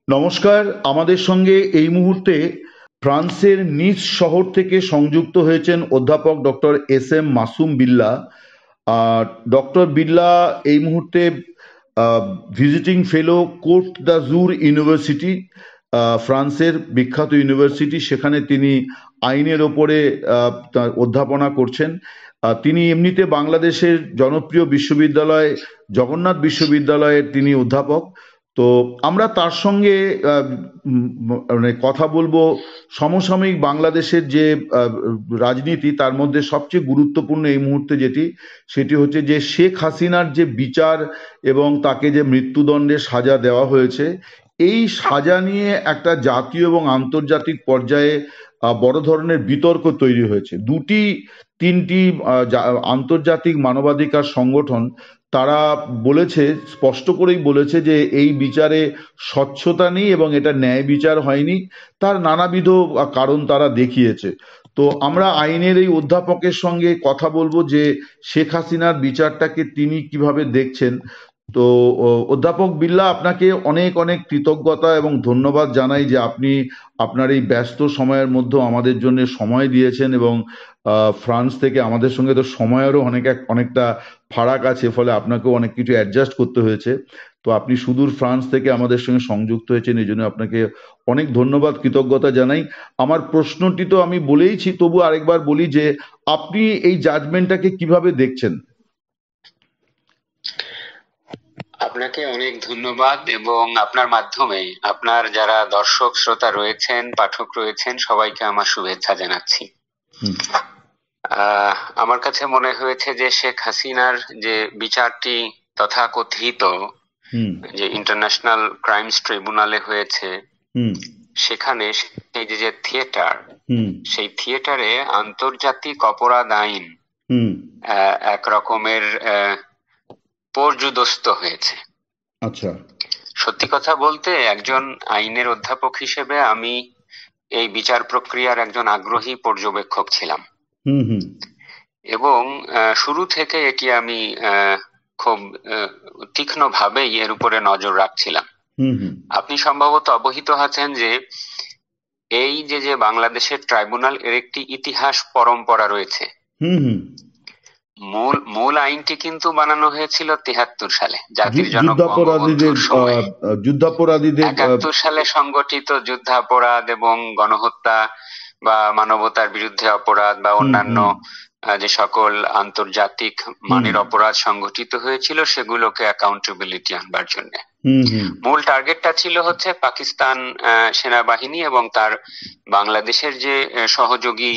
নমস্কার। আমাদের সঙ্গে এই মুহূর্তে ফ্রান্সের নিস শহর থেকে সংযুক্ত হয়েছেন অধ্যাপক ডক্টর এস এম মাসুম বিল্লা। ডক্টর বিল্লা এই মুহূর্তে ভিজিটিং ফেলো কোর্ট দাজুর ইউনিভার্সিটি, ফ্রান্সের বিখ্যাত ইউনিভার্সিটি, সেখানে তিনি আইনের ওপরে তার অধ্যাপনা করছেন। তিনি এমনিতে বাংলাদেশের জনপ্রিয় বিশ্ববিদ্যালয় জগন্নাথ বিশ্ববিদ্যালয়ের তিনি অধ্যাপক। তো আমরা তার সঙ্গে মানে কথা বলবো সমসাময়িক বাংলাদেশের যে রাজনীতি, তার মধ্যে সবচেয়ে গুরুত্বপূর্ণ এই মুহূর্তে সেটি হচ্ছে যে শেখ হাসিনার যে বিচার এবং তাকে যে মৃত্যুদণ্ডের সাজা দেওয়া হয়েছে, এই সাজা নিয়ে একটা জাতীয় এবং আন্তর্জাতিক পর্যায়ে বড় ধরনের বিতর্ক তৈরি হয়েছে। দুটি তিনটি আন্তর্জাতিক মানবাধিকার সংগঠন তারা বলেছে, স্পষ্ট করেই বলেছে যে এই বিচারে স্বচ্ছতা নেই এবং এটা ন্যায় বিচার হয়নি। তার নানাবিধ কারণ তারা দেখিয়েছে। তো আমরা আইনের এই অধ্যাপকের সঙ্গে কথা বলবো যে শেখ হাসিনার বিচারটাকে তিনি কিভাবে দেখছেন। তো অধ্যাপক বিল্লা, আপনাকে অনেক অনেক কৃতজ্ঞতা এবং ধন্যবাদ জানাই যে আপনি আপনার এই ব্যস্ত সময়ের মধ্যে আমাদের জন্য সময় দিয়েছেন, এবং ফ্রান্স থেকে আমাদের সঙ্গে তো সময়েরও অনেকটা ফারাক আছে, ফলে আপনাকেও অনেক কিছু অ্যাডজাস্ট করতে হয়েছে। তো আপনি সুদূর ফ্রান্স থেকে আমাদের সঙ্গে সংযুক্ত হয়েছেন, এই জন্য আপনাকে অনেক ধন্যবাদ, কৃতজ্ঞতা জানাই। আমার প্রশ্নটি তো আমি বলেইছি, তবু আরেকবার বলি যে আপনি এই জাজমেন্টটাকে কিভাবে দেখছেন? আপনাকে অনেক ধন্যবাদ, এবং আপনার মাধ্যমে আপনার যারা দর্শক শ্রোতা রয়েছেন, পাঠক রয়েছেন, সবাইকে আমার শুভেচ্ছা জানাচ্ছি। আমার কাছে মনে হয়েছে যে শেখ হাসিনার যে বিচারটি তথাকথিত যে ইন্টারন্যাশনাল ক্রাইমস ট্রাইব্যুনালে হয়েছে, সেখানে সেই যে থিয়েটার, সেই থিয়েটারে আন্তর্জাতিক অপরাধ আইন এক রকমের পর্যুদস্ত হয়েছে। আচ্ছা, সত্যি কথা বলতে একজন আইনের অধ্যাপক হিসেবে আমি এই বিচার প্রক্রিয়ার একজন আগ্রহী পর্যবেক্ষক ছিলাম, এবং শুরু থেকে এটি আমি খুব তীক্ষ্ণভাবেই এর উপরে নজর রাখছিলাম। আপনি সম্ভবত অবহিত আছেন যে এই যে বাংলাদেশের ট্রাইব্যুনাল, এর একটি ইতিহাস পরম্পরা রয়েছে। মূল আইনটি কিন্তু বানানো হয়েছিল 73 সালে, জাতির জনক বঙ্গবন্ধুর সময়ে। 71 সালে সংগঠিত যুদ্ধাপরাধ এবং গণহত্যা বা মানবতার বিরুদ্ধে অপরাধ বা অন্যান্য যে সকল আন্তর্জাতিক মানের অপরাধ সংগঠিত হয়েছিল, সেগুলোকে অ্যাকাউন্টেবিলিটি আনবার জন্য মূল টার্গেটটা ছিল হচ্ছে পাকিস্তান সেনাবাহিনী এবং তার বাংলাদেশের যে সহযোগী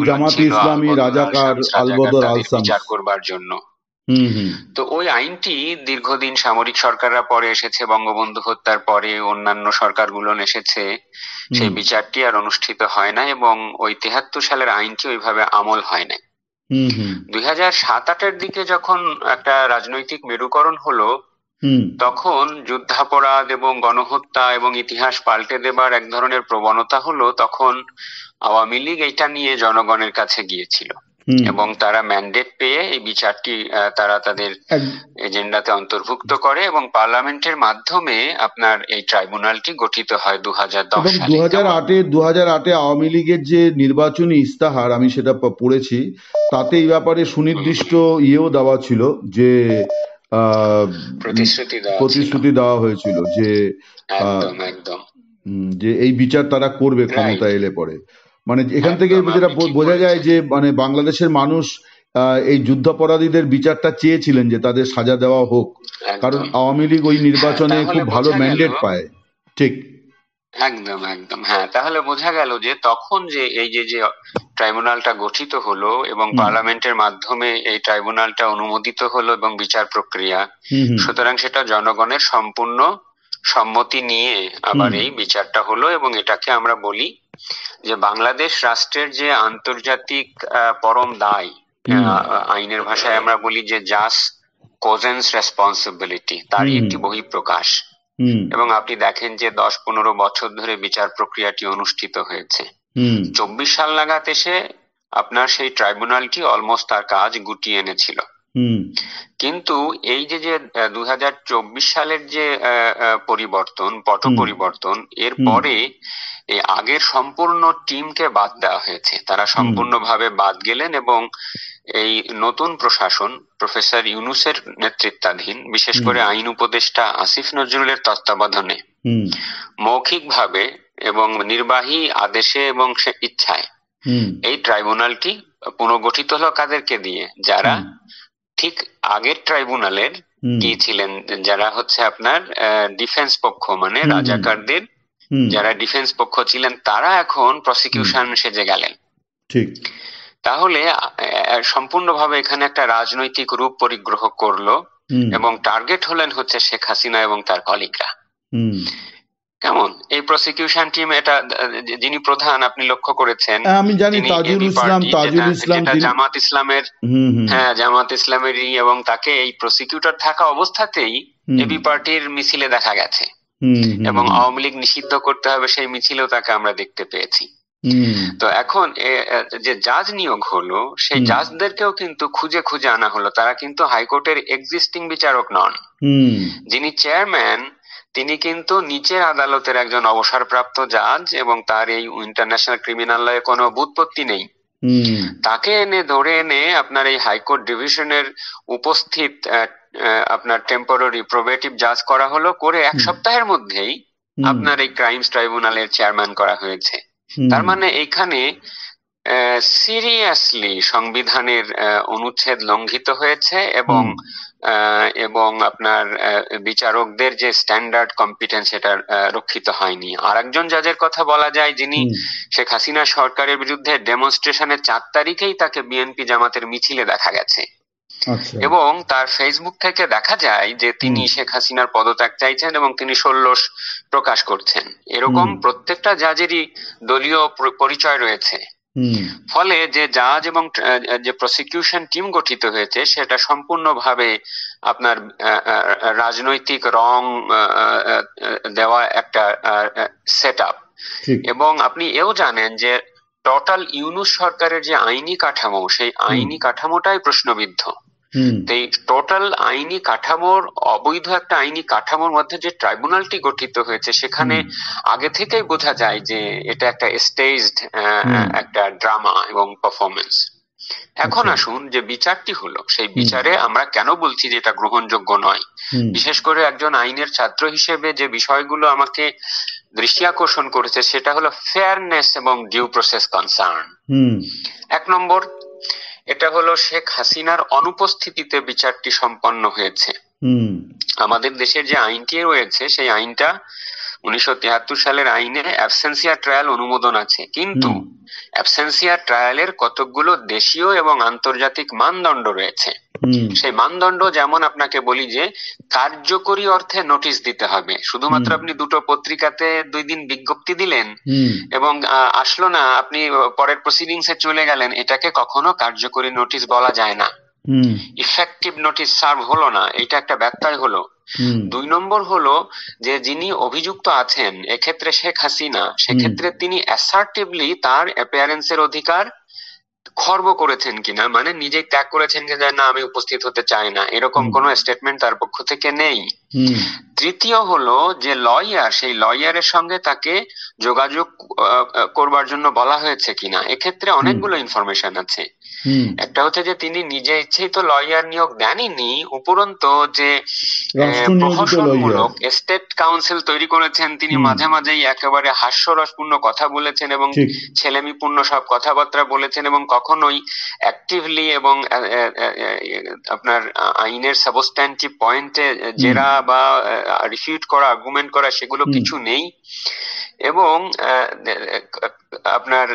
জামাতে ইসলামী, রাজাকার, আল-বদর, বিচার করবার জন্য। তো ওই আইনটি দীর্ঘদিন সামরিক সরকাররা পরে এসেছে, বঙ্গবন্ধু হত্যার পরে অন্যান্য সরকারগুলো এসেছে, সেই বিচারটি আর অনুষ্ঠিত হয় না, এবং ওই 73 সালের আইনটি ওইভাবে আমল হয় না। 2007-08-এর দিকে যখন একটা রাজনৈতিক মেরুকরণ হলো, তখন যুদ্ধাপরাধ এবং গণহত্যা এবং ইতিহাস পাল্টে দেবার এক ধরনের প্রবণতা হলো। তখন আওয়ামী লীগ এটা নিয়ে জনগণের কাছে গিয়েছিল, এবং তারা ম্যান্ডেট পেয়ে এই বিচারটি তারা তাদের এজেন্ডাতে অন্তর্ভুক্ত করে, এবং পার্লামেন্টের মাধ্যমে আপনার এই ট্রাইব্যুনালটি গঠিত হয় 2010 সালে। 2008-এ আওয়ামী লীগের যে নির্বাচনী ইস্তাহার, আমি সেটা পড়েছি, তাতে এই ব্যাপারে সুনির্দিষ্ট ইয়েও দেওয়া ছিল, যে প্রতিশ্রুতি দেওয়া হয়েছিল যে একদম যে এই বিচার তারা করবে ক্ষমতা এলে পরে। মানে এখান থেকে যেটা বোঝা যায় যে মানে বাংলাদেশের মানুষ এই যুদ্ধাপরাধীদের বিচারটা চেয়েছিলেন, যে তাদের সাজা দেওয়া হোক, কারণ আওয়ামী লীগ ওই নির্বাচনে খুব ভালো ম্যান্ডেট পায়। ঠিক, একদম। হ্যাঁ, তাহলে বোঝা গেল যে তখন যে এই যে ট্রাইব্যুনালটা গঠিত হলো এবং পার্লামেন্টের মাধ্যমে এই ট্রাইব্যুনালটা অনুমোদিত হলো এবং বিচার প্রক্রিয়া, সুতরাং সেটা জনগণের সম্পূর্ণ সম্মতি নিয়ে আবার এই বিচারটা হলো, এবং এটাকে আমরা বলি যে বাংলাদেশ রাষ্ট্রের যে আন্তর্জাতিক পরম দায়, আইনের ভাষায় আমরা বলি যে জাস্ট কোজেন্স রেসপন্সিবিলিটি, তারই একটি বহিঃপ্রকাশ। এবং আপনি দেখেন যে 10-15 বছর ধরে বিচার প্রক্রিয়াটি অনুষ্ঠিত হয়েছে। 24 সাল নাগাদ এসে আপনার সেই ট্রাইব্যুনালটি অলমোস্ট তার কাজ গুটিয়ে এনেছিল। হুম কিন্তু এই যে যে 2024 সালের যে পরিবর্তন, পট হুম পরিবর্তন, এর হুম পরে এই আগের সম্পূর্ণ টিমকে বাদ দেওয়া হয়েছে, তারা হুম সম্পূর্ণভাবে বাদ গেলেন এবং এই নতুন প্রশাসন প্রফেসর ইউনূসের নেতৃত্বাধীন, বিশেষ হুম করে আইন উপদেষ্টা আসিফ নজরুলের তত্ত্বাবধানে হুম মৌখিকভাবে এবং নির্বাহী আদেশে এবং সে ইচ্ছায় হুম এই ট্রাইব্যুনালটি পুনর্গঠিত হলো কাদেরকে দিয়ে, যারা হুম ঠিক আগের ট্রাইব্যুনালের হুম কি ছিলেন, যারা হচ্ছে আপনার ডিফেন্স পক্ষ, মানে হুম হুম রাজাকারদের হুম যারা ডিফেন্স পক্ষ ছিলেন, তারা এখন হুম প্রসিকিউশন সেজে গেলেন। ঠিক। তাহলে সম্পূর্ণভাবে এখানে একটা রাজনৈতিক রূপ পরিগ্রহ করলো হুম এবং টার্গেট হলেন হচ্ছে শেখ হাসিনা এবং তার কলিগরা। হুম কেমন এই প্রসিকিউশন টিম, এটা যিনি প্রধান আপনি লক্ষ্য করেছেন, আমি জানি তিনি তাজুল এবি ইসলাম, পার্টি, তাজুল যেটা ইসলাম যেটা তিনি। জামাত ইসলামের, হুম হুম হ্যাঁ জামাত ইসলামেরই, এবং তাকে এই প্রসিকিউটর থাকা অবস্থাতেই হুম এবি পার্টির মিছিলে দেখা গেছে হুম হুম এবং হুম আওয়ামী লীগ নিষিদ্ধ করতে হবে সেই মিছিলেও তাকে আমরা দেখতে পেয়েছি। হুম তো এখন যে জাজ নিয়োগ হলো, সেই হুম জাজদেরকেও কিন্তু খুঁজে খুঁজে আনা হলো, তারা কিন্তু হাইকোর্টের এক্সিস্টিং বিচারক নন। হুম যিনি চেয়ারম্যান, তিনি কিন্তু নিচের আদালতের একজন অবসরপ্রাপ্ত জাজ এবং তার এই ইন্টারন্যাশনাল ক্রিমিনাল লয়ে কোনো ব্যুৎপত্তি নেই। হুম তাকে এনে ধরে এনে আপনার এই হাইকোর্ট ডিভিশনের উপস্থিত আপনার টেম্পোরারি প্রোবেটিভ জাজ করা হলো, করে এক হুম সপ্তাহের মধ্যেই হুম আপনার এই ক্রাইমস ট্রাইব্যুনালের চেয়ারম্যান করা হয়েছে। তার হুম মানে এইখানে সিরিয়াসলি সংবিধানের অনুচ্ছেদ লঙ্ঘিত হয়েছে এবং হুম এবং আপনার বিচারকদের যে স্ট্যান্ডার্ড কম্পিটেন্স সেটা রক্ষিত হয়নি। আর একজন জাজের কথা বলা যায়, যিনি হুম শেখ হাসিনা সরকারের বিরুদ্ধে ডেমনস্ট্রেশনের 4 তারিখেই তাকে বিএনপি জামাতের মিছিলে দেখা গেছে আচ্ছা। এবং তার ফেসবুক থেকে দেখা যায় যে হুম তিনি শেখ হাসিনার পদত্যাগ চাইছেন এবং তিনি সল্লোষ প্রকাশ করছেন। এরকম হুম প্রত্যেকটা জাজেরই দলীয় পরিচয় রয়েছে। হুম ফলে যে জাজ এবং যে প্রসিকিউশন টিম গঠিত হয়েছে সেটা সম্পূর্ণভাবে আপনার রাজনৈতিক রং দেওয়া একটা সেট আপ। ঠিক। এবং আপনি এও জানেন যে টোটাল ইউনূস সরকারের যে আইনি কাঠামো, সেই হুম আইনি কাঠামোটাই প্রশ্নবিদ্ধ। হুম তো এই টোটাল আইনি কাঠামোর, অবৈধ একটা আইনি কাঠামোর মধ্যে যে ট্রাইব্যুনালটি গঠিত হয়েছে, সেখানে হুম আগে থেকেই বোঝা যায় যে এটা একটা স্টেজড হুম একটা ড্রামা এবং পারফরমেন্স। এখন আচ্ছা। আসুন যে বিচারটি হলো, সেই হুম বিচারে আমরা কেন বলছি যে এটা গ্রহণযোগ্য নয়। হুম বিশেষ করে একজন আইনের ছাত্র হিসেবে যে বিষয়গুলো আমাকে দৃষ্টি আকর্ষণ করেছে সেটা হলো ফেয়ারনেস এবং ডিউ প্রসেস কনসার্ন। হুম 1 নম্বর, এটা হলো শেখ হাসিনার অনুপস্থিতিতে বিচারটি সম্পন্ন হয়েছে। হুম আমাদের দেশের যে আইনটি রয়েছে সেই আইনটা 1973 সালের আইনে অ্যাবসেন্সিয়া ট্রায়াল অনুমোদন আছে, কিন্তু হুম অ্যাবসেন্সিয়া ট্রায়ালের কতকগুলো দেশীয় এবং আন্তর্জাতিক মানদণ্ড রয়েছে। হুম সেই মানদণ্ড যেমন আপনাকে বলি যে কার্যকরী অর্থে নোটিশ দিতে হবে। শুধুমাত্র হুম আপনি দুটো পত্রিকাতে 2 দিন বিজ্ঞপ্তি দিলেন হুম এবং আসলো না, আপনি পরের প্রসিডিংস এ চলে গেলেন, এটাকে কখনো কার্যকরী নোটিশ বলা যায় না। হুম ইফেক্টিভ নোটিশ সার্ভ হলো না, এটা একটা ব্যত্যয় হলো। হুম 2 নম্বর হলো যে যিনি অভিযুক্ত আছেন, এক্ষেত্রে শেখ হাসিনা, হুম সেক্ষেত্রে তিনি অ্যাসার্টিভলি তার অ্যাপিয়ারেন্সের অধিকার খর্ব করেছেন কিনা, মানে নিজেই ত্যাগ করেছেন কিনা, না আমি উপস্থিত হতে চাই না, এরকম হুম কোনো স্টেটমেন্ট তার পক্ষ থেকে নেই। হুম 3য় হলো যে লয়ার, সেই লয়ারের সঙ্গে তাকে যোগাযোগ করবার জন্য বলা হয়েছে কিনা, এক্ষেত্রে হুম অনেকগুলো ইনফরমেশন আছে। হুম একটা হচ্ছে যে তিনি নিজে ইচ্ছেই তো লয়ার নিয়োগ দেননি, উপরন্তু যে রাষ্ট্র নিয়োজিত লয়ার। প্রহসনমূলক স্টেট কাউন্সিল তৈরি করেছেন, তিনি হুম মাঝে মাঝেই একেবারে হাস্যরসপূর্ণ কথা বলেছেন এবং ঠিক। ছেলেমিপূর্ণ সব কথাবার্তা বলেছেন এবং কখনোই অ্যাক্টিভলি এবং আপনার আইনের সাবস্ট্যান্টিভ পয়েন্টে হুম জেরা বা রিফিউট করা, আর্গুমেন্ট করা, সেগুলো হুম কিছু নেই। এবং আপনার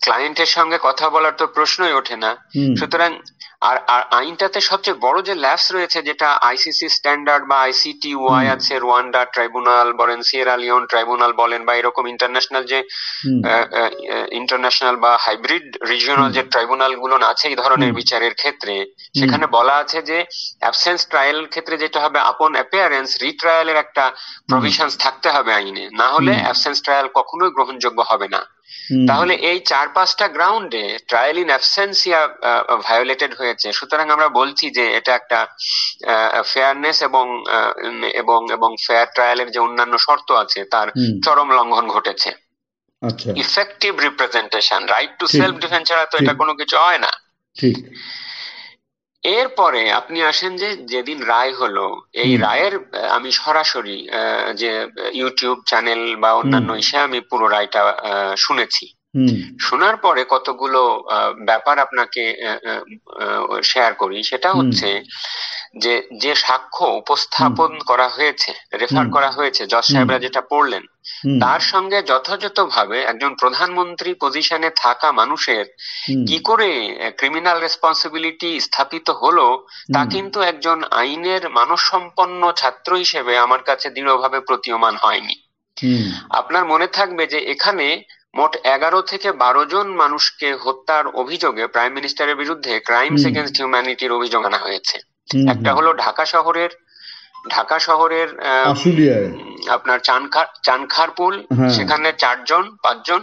ক্লায়েন্টের সঙ্গে কথা বলার তো প্রশ্নই ওঠে না। হুম সুতরাং আর আর আইনটাতে সবচেয়ে বড় যে ল্যাপস রয়েছে, যেটা আইসিসি স্ট্যান্ডার্ড বা আইসিটি ওয়াই হুম আছে, রুয়ান্ডা ট্রাইব্যুনাল বলেন, সিয়েরা লিওন ট্রাইব্যুনাল বলেন, বা এরকম ইন্টারন্যাশনাল যে হুম ইন্টারন্যাশনাল বা হাইব্রিড রিজিওনাল হুম যে ট্রাইব্যুনাল গুলো আছে এই ধরনের হুম বিচারের ক্ষেত্রে, হুম সেখানে বলা আছে যে অ্যাবসেন্স ট্রায়ালের ক্ষেত্রে যেটা হবে, আপন অ্যাপিয়ারেন্স রিট্রায়ালের একটা হুম প্রভিশনস থাকতে হবে আইনে, না হলে হুম অ্যাবসেন্স ট্রায়াল কখনোই গ্রহণযোগ্য হবে না। তাহলে এই 4-5টা গ্রাউন্ডে ট্রায়াল ইন অ্যাবসেন্সিয়া ভায়োলেটেড হয়েছে। সুতরাং আমরা বলছি যে এটা একটা ফেয়ারনেস এবং এবং এবং ফেয়ার ট্রায়ালের যে অন্যান্য শর্ত আছে তার চরম লঙ্ঘন ঘটেছে। আচ্ছা, ইফেক্টিভ রিপ্রেজেন্টেশন, রাইট টু ঠিক সেলফ ডিফেন্স ছাড়া তো ঠিক এটা কোনো কিছু হয় না। ঠিক এরপরে আপনি আসেন যে যেদিন রায় হলো, এই রায়ের আমি সরাসরি যে ইউটিউব চ্যানেল বা অন্যান্য ইসে আমি পুরো রায়টা শুনেছি। শোনার পরে কতগুলো ব্যাপার আপনাকে শেয়ার করি। সেটা হচ্ছে যে যে সাক্ষ্য উপস্থাপন করা হয়েছে, রেফার করা হয়েছে, জজ সাহেবরা যেটা পড়লেন, তার সঙ্গে যথাযথভাবে একজন প্রধানমন্ত্রী পজিশনে থাকা মানুষের কি করে ক্রিমিনাল রেসপন্সিবিলিটি স্থাপিত হলো তা কিন্তু একজন আইনের মানসম্পন্ন ছাত্র হিসেবে আমার কাছে দৃঢ়ভাবে প্রতীয়মান হয়নি। আপনার মনে থাকবে যে এখানে মোট 11 থেকে 12 জন মানুষকে হত্যার অভিযোগে প্রাইম মিনিস্টারের বিরুদ্ধে ক্রাইমস এগেনস্ট হিউম্যানিটির অভিযোগ আনা হয়েছে। একটা হলো ঢাকা শহরের আপনার চানখারপুল, সেখানে 4-5 জন,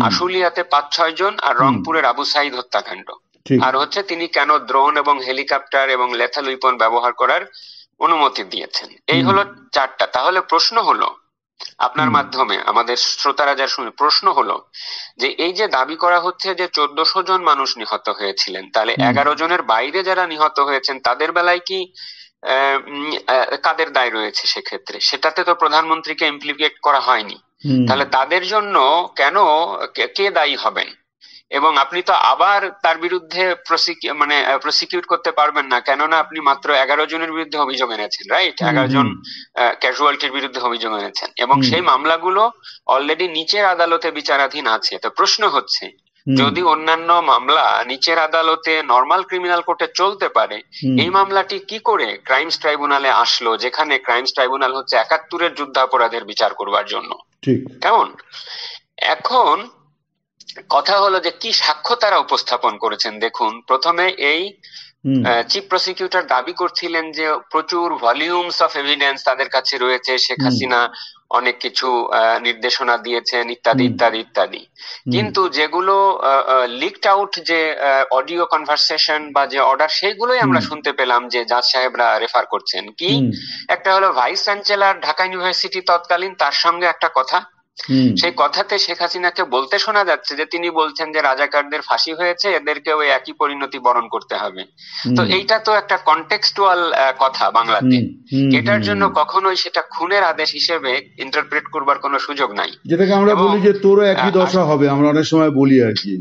আশুলিয়াতে 5-6 জন, আর রংপুরের আবু সাইদ হত্যাকাণ্ড। আর হচ্ছে তিনি কেন ড্রোন এবং হেলিকপ্টার এবং লেথাল উইপন ব্যবহার করার অনুমতি দিয়েছেন। এই হলো 4টা। তাহলে প্রশ্ন হলো আপনার মাধ্যমে আমাদের শ্রোতারা যা শুনে, প্রশ্ন হলো যে এই যে দাবি করা হচ্ছে যে 1400 জন মানুষ নিহত হয়েছিলেন, তাহলে 11 জনের বাইরে যারা নিহত হয়েছেন তাদের বেলায় কি কাদের দায় রয়েছে? সেক্ষেত্রে সেটাতে তো প্রধানমন্ত্রীকে ইমপ্লিকেট করা হয়নি। তাহলে তাদের জন্য কেন কে দায়ী হবেন? এবং আপনি তো আবার তার বিরুদ্ধে প্রসিকিউট করতে পারবেন না, কেননা আপনি মাত্র 11 জনের বিরুদ্ধে অভিযোগ এনেছেন, রাইট? 11 জন ক্যাজুয়ালিটির বিরুদ্ধে অভিযোগ এনেছেন এবং সেই মামলাগুলো অলরেডি নিচের আদালতে বিচারাধীন আছে। তো প্রশ্ন হচ্ছে, যদি অন্যান্য মামলা নিচের আদালতে নর্মাল ক্রিমিনাল কোর্টে চলতে পারে, এই মামলাটি কি করে ক্রাইমস ট্রাইব্যুনালে আসলো, যেখানে ক্রাইমস ট্রাইব্যুনাল হচ্ছে 71-এর যুদ্ধাপরাধের বিচার করবার জন্য? কেমন? এখন কথা হলো যে কি সাক্ষ্য তারা উপস্থাপন করেছেন। দেখুন, প্রথমে এই চিফ প্রসিকিউটর দাবি করছিলেন যে প্রচুর ভলিউমস অফ এভিডেন্স তাদের কাছে রয়েছে, শেখ হাসিনা অনেক কিছু নির্দেশনা দিয়েছেন ইত্যাদি ইত্যাদি ইত্যাদি। কিন্তু যেগুলো লিকড আউট, যে অডিও কনভারসেশন বা যে অর্ডার, সেইগুলোই আমরা শুনতে পেলাম যে জাজ সাহেবরা রেফার করছেন। কি একটা হলো ভাইস চ্যান্সেলর ঢাকা ইউনিভার্সিটি তৎকালীন, তার সঙ্গে একটা কথা, সেই কথাতে শেখ হাসিনাকে বলতে শোনা যাচ্ছে যে তিনি বলছেন যে রাজাকারদের ফাঁসি হয়েছে, এদেরকেও একই পরিণতি বরণ করতে হবে। তো এইটা তো একটা কনটেক্সটুয়াল কথা বাংলাতে, এটার জন্য কখনোই সেটা খুনের আদেশ হিসেবে ইন্টারপ্রেট করবার কোনো সুযোগ নাই। যেটাকে আমরা বলি যে তোরও একই দশা হবে, আমরা অনেক সময় বলি আর কি।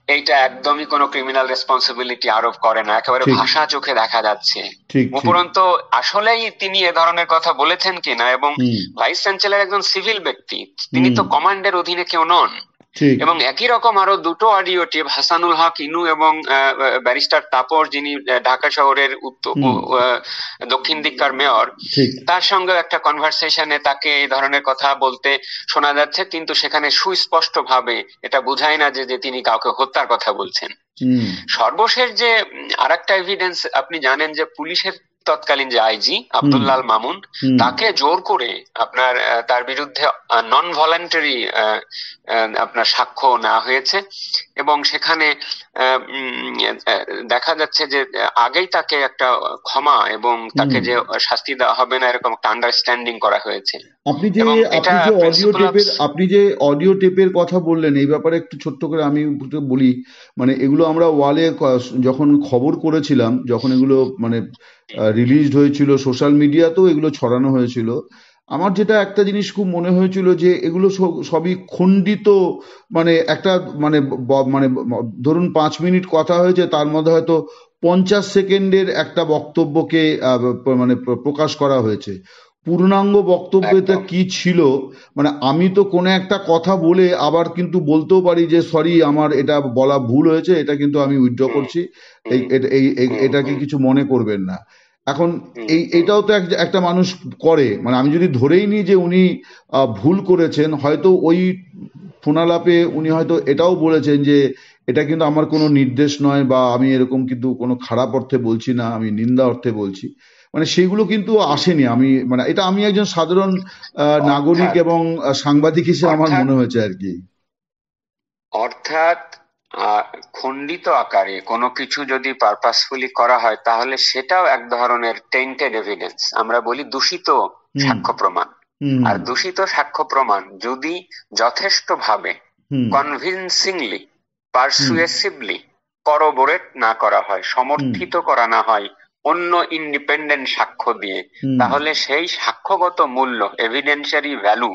এইটা একদমই কোনো ক্রিমিনাল রেসপন্সিবিলিটি আরোপ করে না, একেবারে ভাষা চোখে দেখা যাচ্ছে। উপরন্তু আসলেই তিনি এ ধরনের কথা বলেছেন কিনা, এবং ভাইস চ্যান্সেলর একজন সিভিল ব্যক্তি, তিনি তো কমান্ডের অধীনে কেউ নন। এবং একই রকম আরো 2টো অডিও টেপ, হাসানুল হক ইনু এবং ব্যারিস্টার তাপস, যিনি ঢাকা শহরের দক্ষিণ দিককার মেয়র, তার সঙ্গে একটা কনভারসেশনে তাকে এই ধরনের কথা বলতে শোনা যাচ্ছে, কিন্তু সেখানে সুস্পষ্ট ভাবে এটা বোঝায় না যে তিনি কাউকে হত্যার কথা বলছেন। সর্বশেষ যে আরেকটা এভিডেন্স, আপনি জানেন যে পুলিশের তৎকালীন যে আইজি আব্দুল্লাহ আল মামুন, তাকে জোর করে আপনার তার বিরুদ্ধে নন ভলান্টারি আপনার সাক্ষ্য নেওয়া হয়েছে, এবং সেখানে দেখা যাচ্ছে যে আগেই তাকে একটা ক্ষমা এবং তাকে যে শাস্তি দেওয়া হবে না এরকম একটা আন্ডারস্ট্যান্ডিং করা হয়েছে। আপনি যে অডিও টেপের কথা বললেন, এই ব্যাপারে একটু ছোট্ট করে আমি বলি। মানে এগুলো আমরা ওয়ালে যখন খবর করেছিলাম, যখন এগুলো মানে রিলিজড হয়েছিল, সোশ্যাল মিডিয়াতেও এগুলো ছড়ানো হয়েছিল, আমার যেটা একটা জিনিস খুব মনে হয়েছিল যে এগুলো সবই খণ্ডিত। মানে একটা মানে মানে ধরুন 5 মিনিট কথা হয়েছে, তার মধ্যে হয়তো 50 সেকেন্ডের একটা বক্তব্যকে মানে প্রকাশ করা হয়েছে। পূর্ণাঙ্গ বক্তব্যটা কি ছিল, মানে আমি তো কোনো একটা কথা বলে আবার কিন্তু বলতেও পারি যে সরি, আমার এটা বলা ভুল হয়েছে, এটা কিন্তু আমি উইথড্র করছি, এটাকে কিছু মনে করবেন না। এখন এটাও তো একটা মানুষ করে। মানে আমি যদি ধরেই নিই যে উনি ভুল করেছেন, হয়তো ওই ফোনালাপে উনি হয়তো এটাও বলেছেন যে এটা কিন্তু আমার কোনো নির্দেশ নয়, বা আমি এরকম কিন্তু কোনো খারাপ অর্থে বলছি না, আমি নিন্দা অর্থে বলছি। মানে সেগুলো কিন্তু আসেনি। আমি মানে এটা আমি একজন সাধারণ নাগরিক এবং সাংবাদিক হিসেবে আমার মনে হয়েছে আর কি। অর্থাৎ খণ্ডিত আকারে কোনো কিছু যদি পারপাসফুলি করা হয় তাহলে সেটাও এক ধরনের টেন্টেড এভিডেন্স, আমরা বলি দূষিত হুম সাক্ষ্য প্রমাণ। হুম আর দূষিত সাক্ষ্য প্রমাণ যদি যথেষ্টভাবে হুম কনভিনসিংলি হুম পারসুয়েসিভলি করোবোরেট না করা হয়, হুম সমর্থিত করা না হয় অন্য ইন্ডিপেন্ডেন্ট সাক্ষ্য দিয়ে, হুম তাহলে সেই সাক্ষ্যগত মূল্য, এভিডেন্সিয়ারি ভ্যালু,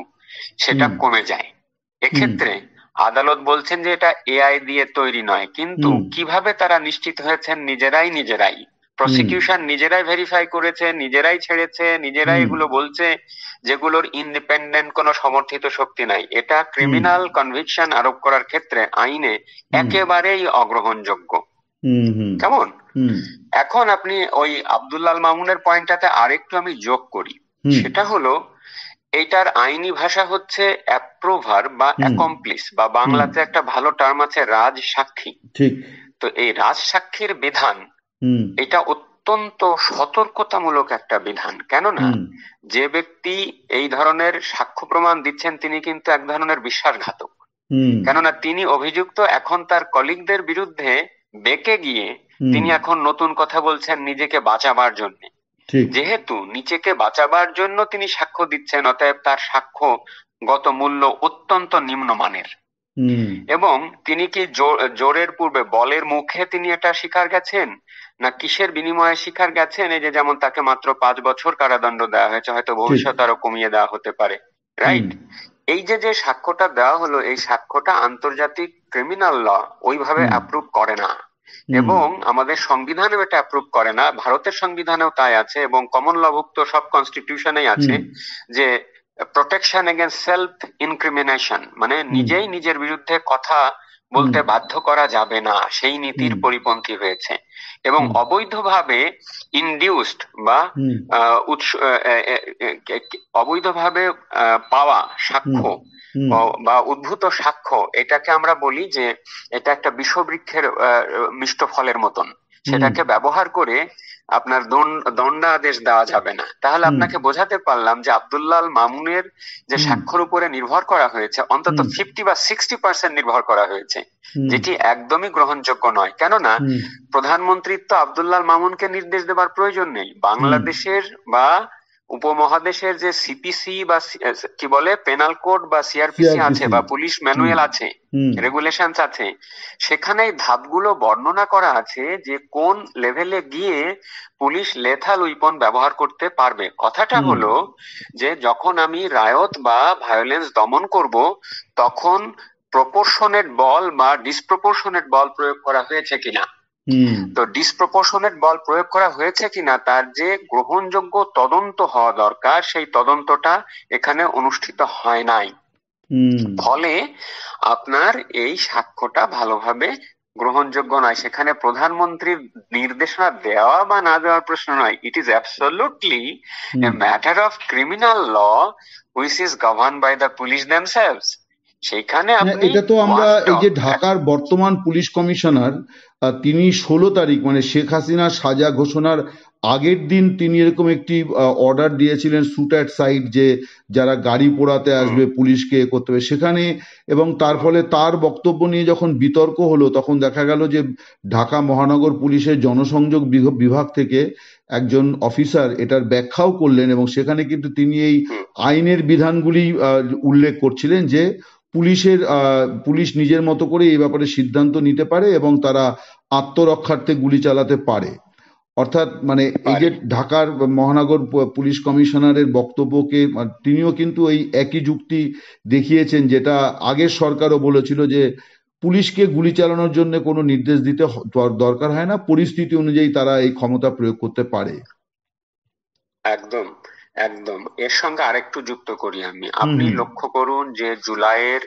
সেটা হুম কমে যায়। হুম এক্ষেত্রে আদালত বলছেন যে এটা এআই দিয়ে তৈরি নয়, কিন্তু হুম কিভাবে তারা নিশ্চিত হয়েছেন? নিজেরাই হুম প্রসিকিউশন নিজেরাই ভেরিফাই করেছে, নিজেরাই ছেড়েছে, নিজেরাই হুম এগুলো বলছে যেগুলোর ইন্ডিপেন্ডেন্ট কোনো সমর্থিত শক্তি নাই। এটা হুম ক্রিমিনাল কনভিকশন আরোপ করার ক্ষেত্রে আইনে হুম একেবারেই অগ্রহণযোগ্য। হুম হুম কেমন? হুম এখন আপনি ওই আব্দুল্লাহ আল মামুনের পয়েন্টটাতে আরেকটু আমি যোগ করি, হুম সেটা হলো এইটার আইনি ভাষা হচ্ছে অ্যাপ্রুভার বা হুম অ্যাকমপ্লিস, বা হুম বাংলাতে একটা ভালো টার্ম আছে রাজ সাক্ষী। ঠিক তো এই রাজ সাক্ষীর বিধান, হুম এটা অত্যন্ত সতর্কতামূলক একটা বিধান। কেননা হুম যে ব্যক্তি এই ধরনের সাক্ষ্য প্রমাণ দিচ্ছেন তিনি কিন্তু এক ধরনের বিশ্বাসঘাতক। হুম কেননা তিনি অভিযুক্ত, এখন তার কলিগদের বিরুদ্ধে বেঁকে গিয়ে হুম তিনি এখন নতুন কথা বলছেন নিজেকে বাঁচাবার জন্য। ঠিক যেহেতু নিজেকে বাঁচাবার জন্য তিনি সাক্ষ্য দিচ্ছেন, অতএব তার সাক্ষ্যগত মূল্য অত্যন্ত নিম্নমানের। হুম এবং তিনি কি জোরের পূর্বে বলের মুখে তিনি এটা স্বীকার গেছেন, না কিসের বিনিময়ে স্বীকার গেছেন? এই যে যেমন তাকে মাত্র 5 বছর কারাদণ্ড দেওয়া হয়েছে, হয়তো ঠিক ভবিষ্যতে আরো কমিয়ে দেওয়া হতে পারে, হুম রাইট? এই যে সাক্ষ্যটা দেওয়া হলো, এই সাক্ষ্যটা আন্তর্জাতিক ক্রিমিনাল ল ওইভাবে হুম অ্যাপ্রুভ করে না, হুম এবং আমাদের সংবিধানেও এটা অ্যাপ্রুভ করে না। ভারতের সংবিধানেও তাই আছে, এবং কমন লভুক্ত সব কনস্টিটিউশনেই আছে হুম যে প্রোটেকশন এগেনস্ট সেলফ ইনক্রিমিনেশন, মানে হুম নিজেই নিজের বিরুদ্ধে কথা হুম বলতে বাধ্য করা যাবে না, সেই নীতির হুম পরিপন্থী হয়েছে। এবং হুম অবৈধভাবে ইনডিউসড বা হুম উৎস অবৈধভাবে পাওয়া হুম সাক্ষ্য হুম বা উদ্ভূত সাক্ষ্য, এটাকে আমরা বলি যে এটা একটা বিষবৃক্ষের মিষ্ট ফলের মতন, হুম সেটাকে ব্যবহার করে আপনার দণ্ডাদেশ দেওয়া যাবে না। তাহলে হুম আপনাকে বোঝাতে পারলাম যে আব্দুল্লাহ আল মামুনের যে হুম সাক্ষ্যর উপরে নির্ভর করা হয়েছে, অন্তত হুম 50 বা 60% নির্ভর করা হয়েছে, হুম যেটি একদমই গ্রহণযোগ্য নয়। কেননা হুম প্রধানমন্ত্রীর তো আব্দুল্লাহ আল মামুনকে নির্দেশ দেবার প্রয়োজন নেই। হুম বাংলাদেশের বা উপমহাদেশের যে সিপিসি বা কি বলে পেনাল কোড বা সিআরপিসি আছে, সিআরপিসি বা পুলিশ হুম ম্যানুয়াল আছে, হুম রেগুলেশনস আছে, সেখানে এই ধাপগুলো বর্ণনা করা আছে যে কোন লেভেলে গিয়ে পুলিশ লেথাল উইপন ব্যবহার করতে পারবে। কথাটা হুম হলো যে যখন আমি রায়ত বা ভায়োলেন্স দমন করব, তখন প্রপোর্শনেট বল বা ডিসপ্রপোর্শনেট বল প্রয়োগ করা হয়েছে কিনা। হুম তো ডিসপ্রপোর্শনেট বল প্রয়োগ করা হয়েছে কিনা তার যে গ্রহণযোগ্য তদন্ত হওয়া দরকার, সেই তদন্তটা এখানে অনুষ্ঠিত হয় নাই। হুম ফলে আপনার এই সাক্ষ্যটা ভালোভাবে গ্রহণযোগ্য নয়। সেখানে প্রধানমন্ত্রীর নির্দেশনা দেওয়া বা না দেওয়ার প্রশ্ন নয়, it is absolutely a hmm matter of criminal law which is govern by the police themselves. সেইখানে না আপনি এটা তো আমরা এই যে ওয়াচডগ ঢাকার বর্তমান পুলিশ কমিশনার তিনি 16 তারিখ মানে শেখ হাসিনার সাজা ঘোষণার আগের দিন তিনি এরকম একটি অর্ডার দিয়েছিলেন শুট অ্যাট সাইট যে যারা গাড়ি পোড়াতে আসবে পুলিশকে এ করতে হবে সেখানে এবং তার ফলে তার বক্তব্য নিয়ে যখন বিতর্ক হলো তখন দেখা গেল যে ঢাকা মহানগর পুলিশের জনসংযোগ বিভাগ থেকে একজন অফিসার এটার ব্যাখ্যাও করলেন এবং সেখানে কিন্তু তিনি এই আইনের বিধানগুলি উল্লেখ করছিলেন যে পুলিশ নিজের মতো করে এই ব্যাপারে সিদ্ধান্ত নিতে পারে এবং তারা আত্মরক্ষার্থে গুলি চালাতে পারে। অর্থাৎ মানে এই যে পারে। ঢাকার মহানগর পুলিশ কমিশনারের বক্তব্যকে তিনিও কিন্তু এই একই যুক্তি দেখিয়েছেন যেটা আগের সরকারও বলেছিল যে পুলিশকে গুলি চালানোর জন্য কোনো নির্দেশ দিতে দরকার হয় না, পরিস্থিতি অনুযায়ী তারা এই ক্ষমতা প্রয়োগ করতে পারে। একদম, একদম। এর সঙ্গে আরেকটু যুক্ত করি আমি। হুম আপনি হুম লক্ষ্য করুন যে জুলাইয়ের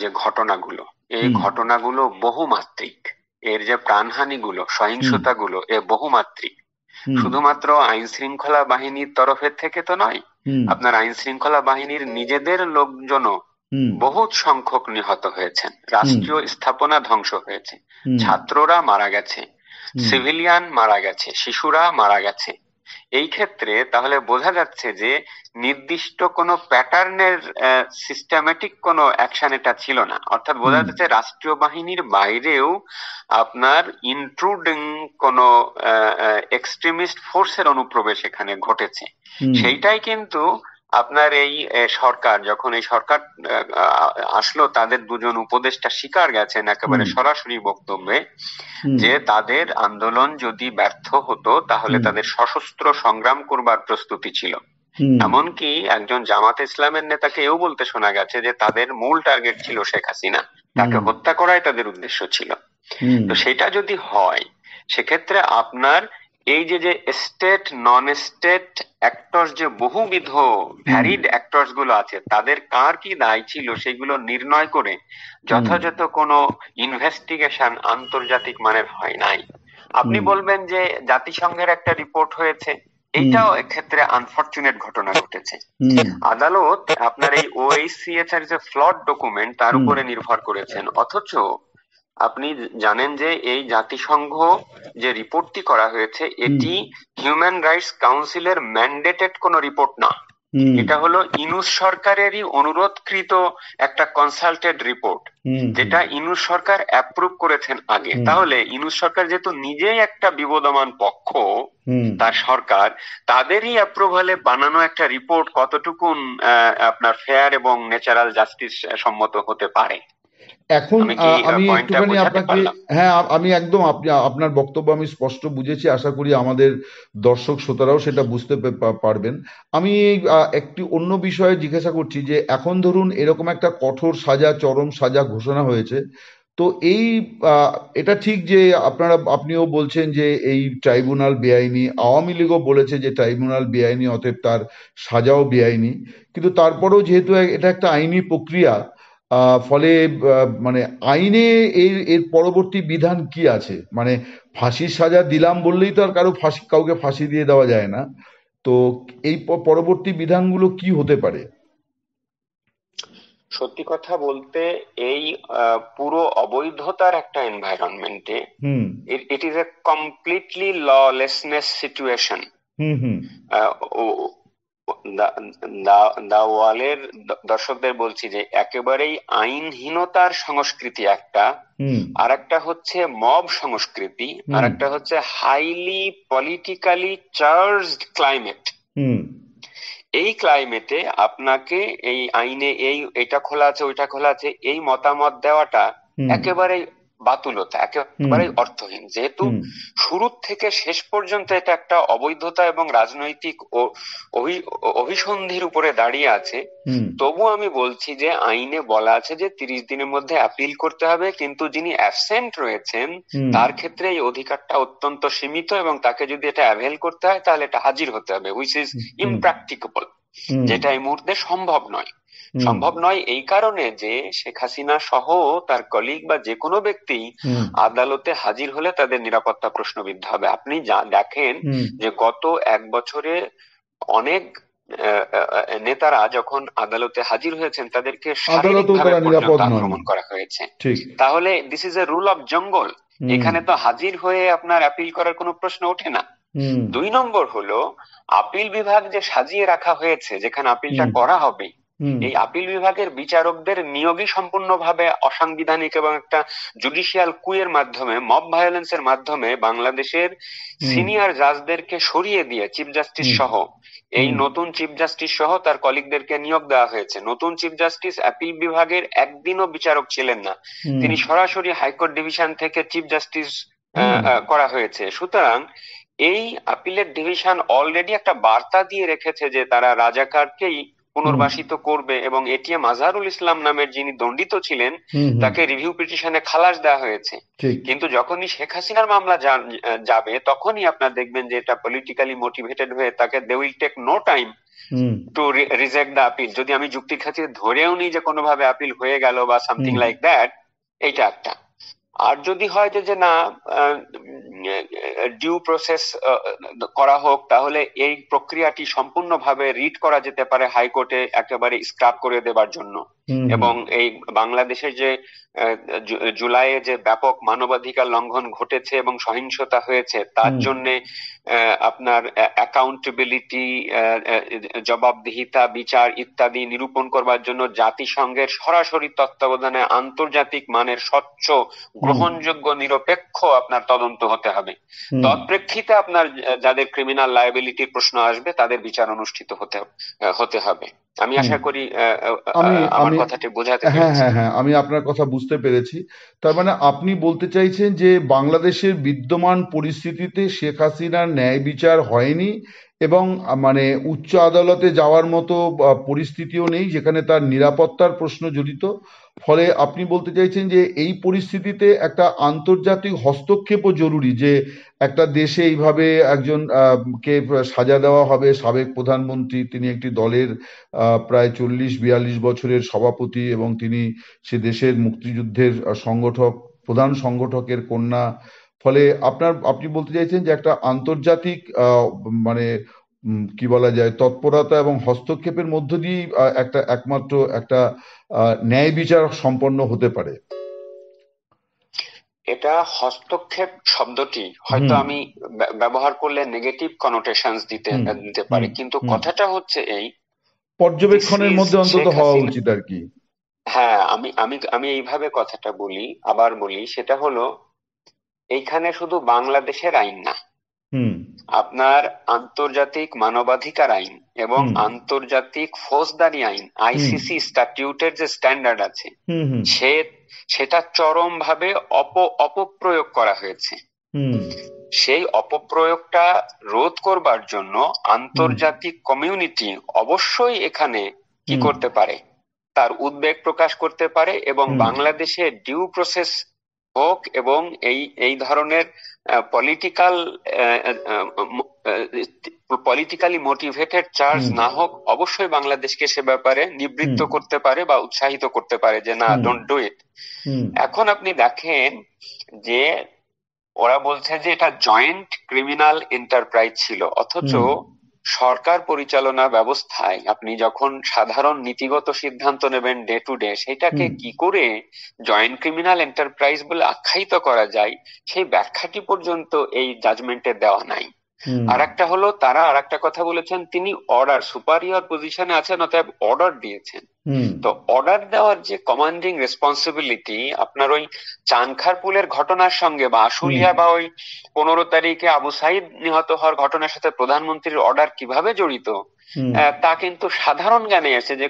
যে ঘটনাগুলো, এই হুম ঘটনাগুলো বহুমাত্রিক। এর যে প্রাণহানিগুলো, হুম সহিংসতাগুলো এ বহুমাত্রিক। হুম শুধুমাত্র আইন শৃঙ্খলা বাহিনীর তরফের থেকে তো নয়, হুম আপনার আইন শৃঙ্খলা বাহিনীর নিজেদের লোকজনও হুম বহুত সংখ্যক নিহত হয়েছেন, হুম রাষ্ট্রীয় স্থাপনা ধ্বংস হয়েছে, হুম ছাত্ররা মারা গেছে, হুম সিভিলিয়ান মারা গেছে, শিশুরা মারা গেছে। এই ক্ষেত্রে তাহলে বোঝা যাচ্ছে যে নির্দিষ্ট কোনো প্যাটার্নের সিস্টেমেটিক কোনো অ্যাকশন এটা ছিল না, অর্থাৎ বোঝা হুম যাচ্ছে রাষ্ট্রীয় বাহিনীর বাইরেও আপনার ইন্ট্রুডিং কোনো এক্সট্রিমিস্ট ফোর্সের অনুপ্রবেশ এখানে ঘটেছে। হুম সেইটাই কিন্তু আপনার এই সরকার, যখন এই সরকার আসলো, তাদের দুজন উপদেষ্টা স্বীকার গেছেন একেবারে হুম সরাসরি বক্তব্যে হুম যে তাদের আন্দোলন যদি ব্যর্থ হতো তাহলে হুম তাদের সশস্ত্র সংগ্রাম করবার প্রস্তুতি ছিল। হুম এমনকি একজন জামাতে ইসলামের নেতাকে এও বলতে শোনা গেছে যে তাদের মূল টার্গেট ছিল শেখ হাসিনা, তাকে হুম হত্যা করাই তাদের উদ্দেশ্য ছিল। হুম তো সেটা যদি হয়, সেক্ষেত্রে আপনার এই যে যে স্টেট নন স্টেট অ্যাক্টরস, যে বহুবিধ হুম ভ্যারিড অ্যাক্টরস গুলো আছে, তাদের কার কি দায় ছিল সেগুলো নির্ণয় করে হুম যথাযথ কোনো ইনভেস্টিগেশন আন্তর্জাতিক মানের হয় নাই। আপনি হুম বলবেন যে জাতিসংঘের একটা রিপোর্ট হয়েছে, হুম এইটাও এক্ষেত্রে আনফরচুনেট ঘটনা ঘটেছে। হুম আদালত আপনার এই ওএইচসিএচ যে ফ্লড ডকুমেন্ট তার হুম উপরে নির্ভর করেছেন, অথচ আপনি জানেন যে এই জাতিসংঘ যে রিপোর্টটি করা হয়েছে হুম এটি হিউম্যান রাইটস কাউন্সিলের ম্যান্ডেটেড কোনো রিপোর্ট না। হুম এটা হলো ইনুস সরকারেরই অনুরোধকৃত একটা কনসাল্টেড রিপোর্ট, হুম হুম যেটা ইনুস সরকার অ্যাপ্রুভ করেছেন আগে। হুম তাহলে ইনুস সরকার যেহেতু নিজেই একটা বিবদমান পক্ষ, হুম তার সরকার, তাদেরই অ্যাপ্রুভালে বানানো একটা রিপোর্ট কতটুকুন আপনার ফেয়ার এবং ন্যাচারাল জাস্টিস সম্মত হতে পারে? এখন আমি কি আমি পয়েন্টটা একটুখানি বোঝাতে আপনাকে, পারলাম? হ্যাঁ আমি একদম আপনার বক্তব্য আমি স্পষ্ট বুঝেছি, আশা করি আমাদের দর্শক শ্রোতারাও সেটা বুঝতে পারবেন। আমি একটি অন্য বিষয়ে জিজ্ঞাসা করছি যে এখন ধরুন এরকম একটা কঠোর সাজা, চরম সাজা ঘোষণা হয়েছে, তো এই আহ, এটা ঠিক যে আপনিও বলছেন যে এই ট্রাইব্যুনাল বেআইনি, আওয়ামী লীগও বলেছে যে ট্রাইব্যুনাল বেআইনি, অতএব তার সাজাও বেআইনি, কিন্তু তারপরেও যেহেতু এটা একটা আইনি প্রক্রিয়া, ফলে মানে আইনে এর এর পরবর্তী বিধান কি আছে? মানে ফাঁসির সাজা দিলাম বললেই তো আর কাউকে ফাঁসি দিয়ে দেওয়া যায় না। তো এই পরবর্তী বিধানগুলো কি হতে পারে? সত্যি কথা বলতে এই পুরো অবৈধতার একটা এনভায়রনমেন্টে hmm it is a completely lawlessness situation. Hmm hmm দাওয়ালের দর্শকদের বলছি যে একেবারেই আইনহীনতার সংস্কৃতি একটা, হুম আর একটা হচ্ছে মব সংস্কৃতি, আর হুম একটা হচ্ছে হাইলি পলিটিক্যালি চার্জড ক্লাইমেট। হুম এই ক্লাইমেটে আপনাকে এই আইনে এটা খোলা আছে ওইটা খোলা আছে এই মতামত দেওয়াটা হুম একেবারে বাতুলতা, হুম একেবারে অর্থহীন। যেহেতু হুম শুরু থেকে শেষ পর্যন্ত এটা একটা অবৈধতা এবং রাজনৈতিক ও অভিসন্ধির উপরে দাঁড়িয়ে আছে, হুম তবু আমি বলছি যে আইনে বলা আছে যে 30 দিনের মধ্যে আপিল করতে হবে, কিন্তু যিনি অ্যাবসেন্ট রয়েছেন হুম তার ক্ষেত্রে এই অধিকারটা অত্যন্ত সীমিত, এবং তাকে যদি এটা অ্যাভেল করতে হয় তাহলে এটা হাজির হতে হবে, হুইচ ইজ হুম ইমপ্র্যাকটিকেবল, হুম যেটা এই মুহূর্তে সম্ভব নয়। হুম সম্ভব নয় এই কারণে যে শেখ হাসিনা সহ তার কলিগ বা যে কোনো ব্যক্তি হুম আদালতে হাজির হলে তাদের নিরাপত্তা প্রশ্নবিদ্ধ হবে। আপনি যা দেখেন হুম যে গত 1 বছরে অনেক নেতারা যখন আদালতে হাজির হয়েছেন তাদেরকে আদালতেও শারীরিকভাবে তারা পর্যন্ত নিরাপদ নন। আক্রমণ করা হয়েছে। ঠিক। তাহলে this is A rule of জঙ্গল, হুম এখানে তো হাজির হয়ে আপনার অ্যাপিল করার কোনো প্রশ্ন ওঠে না। হুম 2 নম্বর হলো আপিল বিভাগ যে সাজিয়ে রাখা হয়েছে যেখানে আপিলটা হুম করা হবে, হুম এই আপিল বিভাগের বিচারকদের নিয়োগই সম্পূর্ণভাবে অসাংবিধানিক, এবং একটা জুডিশিয়াল কুয়ের মাধ্যমে, মব ভায়োলেন্সের মাধ্যমে বাংলাদেশের হুম সিনিয়র জাজদেরকে সরিয়ে দিয়ে চিফ জাস্টিস হুম সহ এই হুম নতুন চিফ জাস্টিস সহ তার কলিগদেরকে নিয়োগ দেওয়া হয়েছে। নতুন চিফ জাস্টিস আপিল বিভাগের একদিনও বিচারক ছিলেন না, হুম তিনি সরাসরি হাইকোর্ট ডিভিশন থেকে চিফ জাস্টিস হুম করা হয়েছে। সুতরাং এই আপিলের ডিভিশন অলরেডি একটা বার্তা দিয়ে রেখেছে যে তারা রাজাকারকেই হুম পুনর্বাসিত করবে, এবং এটিএম আজহারুল ইসলাম নামের যিনি দণ্ডিত ছিলেন হুম হুম তাকে রিভিউ পিটিশনে খালাস দেওয়া হয়েছে। ঠিক। কিন্তু যখনই শেখ হাসিনার মামলা যাবে তখনই আপনার দেখবেন যে এটা পলিটিক্যালি মোটিভেটেড হয়ে তাকে they will take no time hmm to reject the appeal. যদি আমি যুক্তির খাতিরে ধরেও নিই যে কোনোভাবে আপিল হয়ে গেল বা সামথিং হুম লাইক দ্যাট, এইটা একটা। আর যদি হয় যে না, ডিউ প্রসেস করা হোক, তাহলে এই প্রক্রিয়াটি সম্পূর্ণভাবে রিট করা যেতে পারে হাইকোর্টে একেবারে স্ক্রাপ করে দেবার জন্য। হুম হুম এবং এই বাংলাদেশের যে জুলাইয়ে যে ব্যাপক মানবাধিকার লঙ্ঘন ঘটেছে এবং সহিংসতা হয়েছে, তার হুম জন্য আপনার অ্যাকাউন্টেবিলিটি, জবাবদিহিতা, বিচার ইত্যাদি নিরূপণ করবার জন্য জাতিসংঘের সরাসরি তত্ত্বাবধানে আন্তর্জাতিক মানের স্বচ্ছ, হুম গ্রহণযোগ্য, নিরপেক্ষ আপনার তদন্ত হতে হবে। হুম তৎপ্রেক্ষিতে আপনার যাদের ক্রিমিনাল লায়াবিলিটির প্রশ্ন আসবে তাদের বিচার অনুষ্ঠিত হতে হবে। আমি হুম আশা করি আমি আমার আমি কথাটি বোঝাতে হ্যাঁ পেরেছি। হ্যাঁ হ্যাঁ, আমি আপনার কথা বুঝতে পেরেছি। তার মানে আপনি বলতে চাইছেন যে বাংলাদেশের বিদ্যমান পরিস্থিতিতে শেখ হাসিনার ন্যায় বিচার হয়নি, এবং মানে উচ্চ আদালতে যাওয়ার মতো পরিস্থিতিও নেই যেখানে তার নিরাপত্তার প্রশ্ন জড়িত। ফলে আপনি বলতে চাইছেন যে এই পরিস্থিতিতে একটা আন্তর্জাতিক হস্তক্ষেপও জরুরি, যে একটা দেশে এইভাবে একজন কে সাজা দেওয়া হবে, সাবেক প্রধানমন্ত্রী, তিনি একটি দলের প্রায় 40-42 বছরের সভাপতি, এবং তিনি সে দেশের মুক্তিযুদ্ধের প্রধান সংগঠকের কন্যা। ফলে আপনি বলতে চাইছেন যে একটা আন্তর্জাতিক মানে কি বলা যায়, তৎপরতা এবং হস্তক্ষেপের মধ্য দিয়েই একমাত্র একটা ন্যায় বিচার সম্পন্ন হতে পারে। এটা হস্তক্ষেপ শব্দটি হয়তো হুম আমি ব্যবহার করলে নেগেটিভ কনোটেশনস দিতে হুম দিতে হুম পারে, কিন্তু হুম কথাটা হচ্ছে এই, দিস পর্যবেক্ষণের ইজ মধ্যে অন্তত শেখ হওয়া হাসিনা। উচিত আর কি। হ্যাঁ, আমি আমি আমি এইভাবে কথাটা বলি, আবার বলি, সেটা হলো এইখানে শুধু বাংলাদেশের আইন না, হুম আপনার আন্তর্জাতিক মানবাধিকার আইন এবং হুম আন্তর্জাতিক ফৌজদারি আইন, হুম আইসিসি স্ট্যাটিউটের যে স্ট্যান্ডার্ড আছে, হুম হুম সে সেটা চরমভাবে অপপ্রয়োগ করা হয়েছে। হুম সেই অপপ্রয়োগটা রোধ করবার জন্য হুম আন্তর্জাতিক কমিউনিটি অবশ্যই এখানে কি হুম করতে পারে, তার উদ্বেগ প্রকাশ করতে পারে, এবং হুম বাংলাদেশে ডিউ প্রসেস হোক, এবং এই এই ধরনের পলিটিক্যাল পলিটিক্যালি মোটিভেটেড চার্জ হুম না হোক, অবশ্যই বাংলাদেশকে সে ব্যাপারে হুম নিবৃত্ত করতে পারে বা উৎসাহিত করতে পারে যে না, হুম ডোন্ট ডু ইট। হুম এখন আপনি দেখেন যে ওরা বলছে যে এটা জয়েন্ট ক্রিমিনাল এন্টারপ্রাইজ ছিল, অথচ হুম সরকার পরিচালনা ব্যবস্থায় আপনি যখন সাধারণ নীতিগত সিদ্ধান্ত নেবেন ডে টু ডে, সেটাকে হুম কি করে জয়েন্ট ক্রিমিনাল এন্টারপ্রাইজ বলে আখ্যায়িত করা যায়, সেই ব্যাখ্যাটি পর্যন্ত এই জাজমেন্টে দেওয়া নাই। হুম আর একটা হলো, তারা আর একটা কথা বলেছেন, তিনি অর্ডার সুপারিয়র পজিশনে আছেন, অতএব অর্ডার দিয়েছেন। হুম তো অর্ডার দেওয়ার যে কমান্ডিং রেসপন্সিবিলিটি, আপনার ওই চানখারপুলের ঘটনার সঙ্গে বা হুম আশুলিয়া বা ওই 15 তারিখে আবু সাইদ নিহত হওয়ার ঘটনার সাথে প্রধানমন্ত্রীর অর্ডার কিভাবে জড়িত, হুম তা কিন্তু সাধারণ জ্ঞানে আছে যে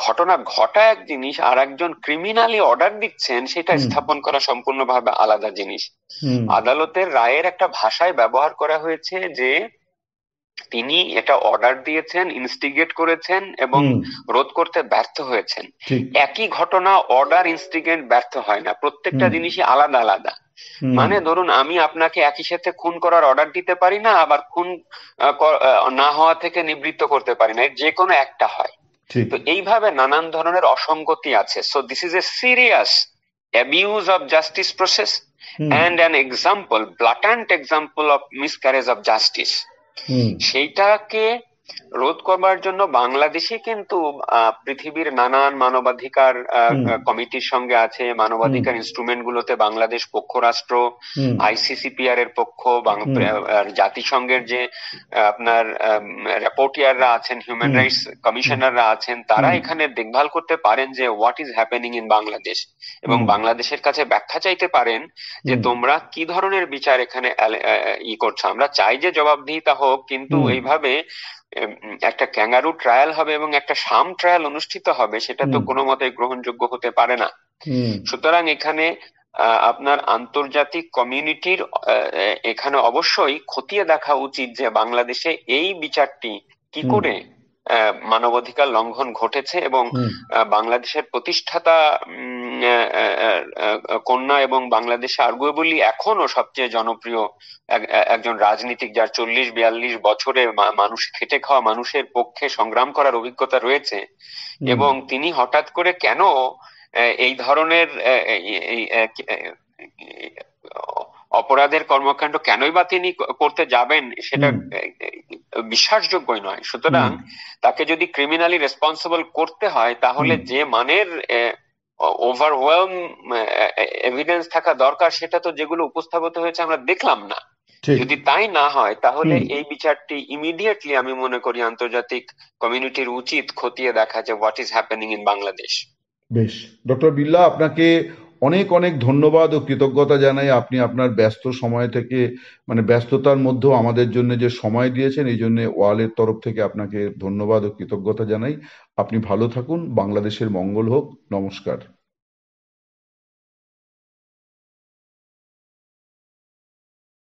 ঘটনা ঘটা এক জিনিস, আর একজন ক্রিমিনালি অর্ডার দিচ্ছেন সেটা হুম স্থাপন করা সম্পূর্ণভাবে আলাদা জিনিস। হুম আদালতের রায়ের একটা ভাষায় ব্যবহার করা হয়েছে যে তিনি এটা অর্ডার দিয়েছেন, ইনস্টিগেট করেছেন এবং হুম রোধ করতে ব্যর্থ হয়েছেন। ঠিক। একই ঘটনা অর্ডার, ইনস্টিগেট, ব্যর্থ হয় না, প্রত্যেকটা হুম জিনিসই আলাদা আলাদা। হুম মানে ধরুন আমি আপনাকে একই সাথে খুন করার অর্ডার দিতে পারি না, আবার খুন না হওয়া থেকে নিবৃত্ত করতে পারি না, এর যে কোনো একটা হয়। ঠিক। তো এইভাবে নানান ধরনের অসঙ্গতি আছে। So this is a serious abuse of justice process hmm and an example, blatant example of miscarriage of justice. Hmm সেইটাকে রোধ করবার জন্য বাংলাদেশে কিন্তু পৃথিবীর নানান মানবাধিকার হুম কমিটির সঙ্গে আছে, হুম মানবাধিকার ইনস্ট্রুমেন্ট গুলোতে বাংলাদেশ পক্ষ রাষ্ট্র, হুম আইসিসিপিআর এর পক্ষ, হুম আর জাতিসংঘের যে আপনার রেপোর্টিয়াররা আছেন, হিউম্যান হুম রাইটস হুম কমিশনাররা আছেন, তারা হুম এখানে দেখভাল করতে পারেন যে what is happening in Bangladesh, এবং হুম বাংলাদেশের কাছে ব্যাখ্যা চাইতে পারেন যে হুম তোমরা কি ধরনের বিচার এখানে করছো। আমরা চাই যে জবাবদিহিতা হোক, কিন্তু হুম এইভাবে একটা ক্যাঙ্গারু ট্রায়াল হবে এবং একটা শাম ট্রায়াল অনুষ্ঠিত হবে, সেটা তো হুম কোনো মতে গ্রহণযোগ্য হতে পারে না। হুম সুতরাং এখানে আপনার আন্তর্জাতিক কমিউনিটির এখানে অবশ্যই খতিয়ে দেখা উচিত যে বাংলাদেশে এই বিচারটি কি হুম করে মানবাধিকার লঙ্ঘন ঘটেছে, এবং হুম বাংলাদেশের প্রতিষ্ঠাতা কন্যা এবং বাংলাদেশে আর্গুয়েবলি এখনো সবচেয়ে জনপ্রিয় একজন রাজনীতিক, যার 40-42 বছরে মানুষ খেটে খাওয়া মানুষের পক্ষে সংগ্রাম করার অভিজ্ঞতা রয়েছে, হুম এবং তিনি হঠাৎ করে কেন এই ধরনের এই অপরাধের কর্মকাণ্ড কেনই বা তিনি করতে যাবেন সেটা হুম বিশ্বাসযোগ্যই নয়। সুতরাং হুম তাকে যদি ক্রিমিনালি রেসপন্সিবল করতে হয় তাহলে হুম যে মানের ওভারওয়েলম এভিডেন্স থাকা দরকার সেটা তো যেগুলো উপস্থাপিত হয়েছে আমরা দেখলাম না। ঠিক। যদি তাই না হয় তাহলে হুম এই বিচারটি ইমিডিয়েটলি আমি মনে করি আন্তর্জাতিক কমিউনিটির উচিত খতিয়ে দেখা যে what is happening in Bangladesh. বেশ, ডক্টর বিল্লা, আপনাকে অনেক অনেক ধন্যবাদ ও কৃতজ্ঞতা জানাই। আপনি আপনার ব্যস্ত সময় থেকে, মানে ব্যস্ততার মধ্যেও আমাদের জন্য যে সময় দিয়েছেন, এই জন্য ওয়ালের তরফ থেকে আপনাকে ধন্যবাদ ও কৃতজ্ঞতা জানাই। আপনি ভালো থাকুন, বাংলাদেশের মঙ্গল হোক। নমস্কার।